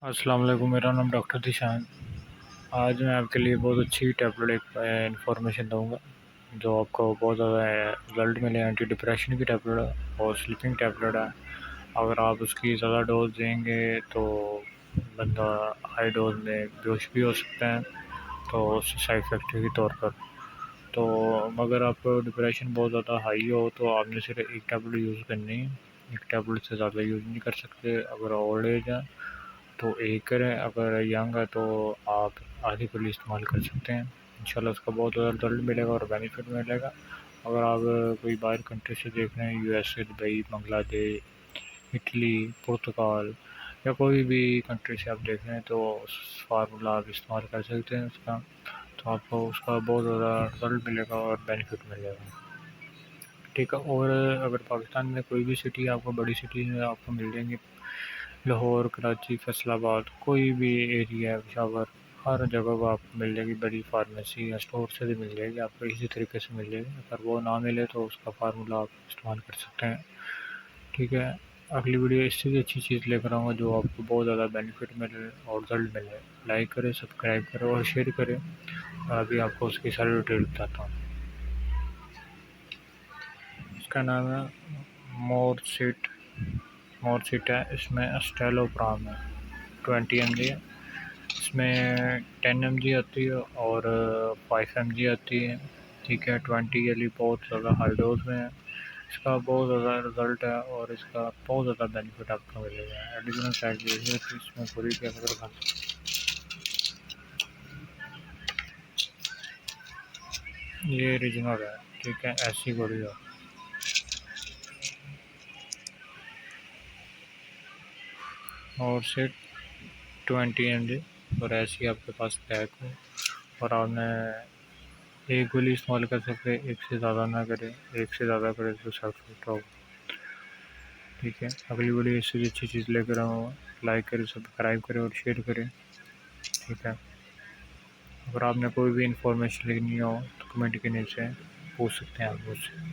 अस्सलाम वालेकुम। मेरा नाम डॉक्टर ज़ीशान। आज मैं आपके लिए बहुत अच्छी टैबलेट एक इन्फॉर्मेशन दूँगा जो आपको बहुत ज़्यादा रिज़ल्ट मिले। एंटी डिप्रेशन की टैबलेट है और स्लीपिंग टैबलेट है। अगर आप उसकी ज़्यादा डोज़ देंगे तो बंदा हाई डोज़ में बेहोश भी हो सकता है, तो उससे साइड इफ़ेक्ट के तौर पर। तो अगर आपको डिप्रेशन बहुत ज़्यादा हाई हो तो आपने सिर्फ एक टैबलेट यूज़ करनी है। एक टैबलेट से ज़्यादा यूज़ नहीं कर सकते। अगर ओल्ड एज है तो एक करें, अगर यंग है तो आप आधी गोली इस्तेमाल कर सकते हैं। इंशाल्लाह उसका बहुत ज़्यादा रिज़ल्ट मिलेगा और बेनिफिट मिलेगा। अगर आप कोई बाहर कंट्री से देख रहे हैं, यूएसए, दुबई, बांग्लादेश, इटली, पुर्तगाल या कोई भी कंट्री से आप देख रहे हैं तो उस फार्मूला आप इस्तेमाल कर सकते हैं उसका, तो आपको उसका बहुत ज़्यादा रिज़ल्ट मिलेगा और बेनिफिट मिलेगा। ठीक है। और अगर पाकिस्तान में कोई भी सिटी, आपको बड़ी सिटी में आपको मिल जाएंगी, लाहौर, कराची, फैसलाबाद, कोई भी एरिया है, पेशावर, हर जगह को आपको मिल जाएगी। बड़ी फार्मेसी या स्टोर से भी मिल जाएगी, आपको इसी तरीके से मिल जाएगी। अगर वो ना मिले तो उसका फार्मूला आप इस्तेमाल कर सकते हैं। ठीक है। अगली वीडियो इससे भी अच्छी चीज़ लेकर आऊँगा जो आपको बहुत ज़्यादा बेनिफिट मिले और रिजल्ट मिले। लाइक करें, सब्सक्राइब करें और शेयर करें। अभी आपको उसकी सारी डिटेल बताता हूँ। इसका नाम है मोरसीट। मोरसीट है, इसमें स्टेलोप्राम है, 20 mg है। इसमें 10 mg आती है और 5 mg आती है। ठीक है। 20 के लिए बहुत ज़्यादा हाई डोज में है। इसका बहुत ज़्यादा रिज़ल्ट है और इसका बहुत ज़्यादा बेनिफिट आपको मिलेगा। एडिशनल साइड इसमें पूरी क्या खा ये रीजनल है। ठीक है। ऐसी गोली है और सिर्फ 20 mg, और ऐसी आपके पास पैक हो और आपने एक गोली इस्तेमाल कर सकते हैं, एक से ज़्यादा ना करें। एक से ज़्यादा करें तो साइड इफेक्ट होगा। ठीक है। अगली वीडियो इससे भी अच्छी चीज़ लेकर आऊँगा। लाइक करें, सब्सक्राइब करें और शेयर करें। ठीक है। अगर आपने कोई भी इन्फॉर्मेशन लेनी हो तो कमेंट के नीचे पूछ सकते हैं आप मुझसे।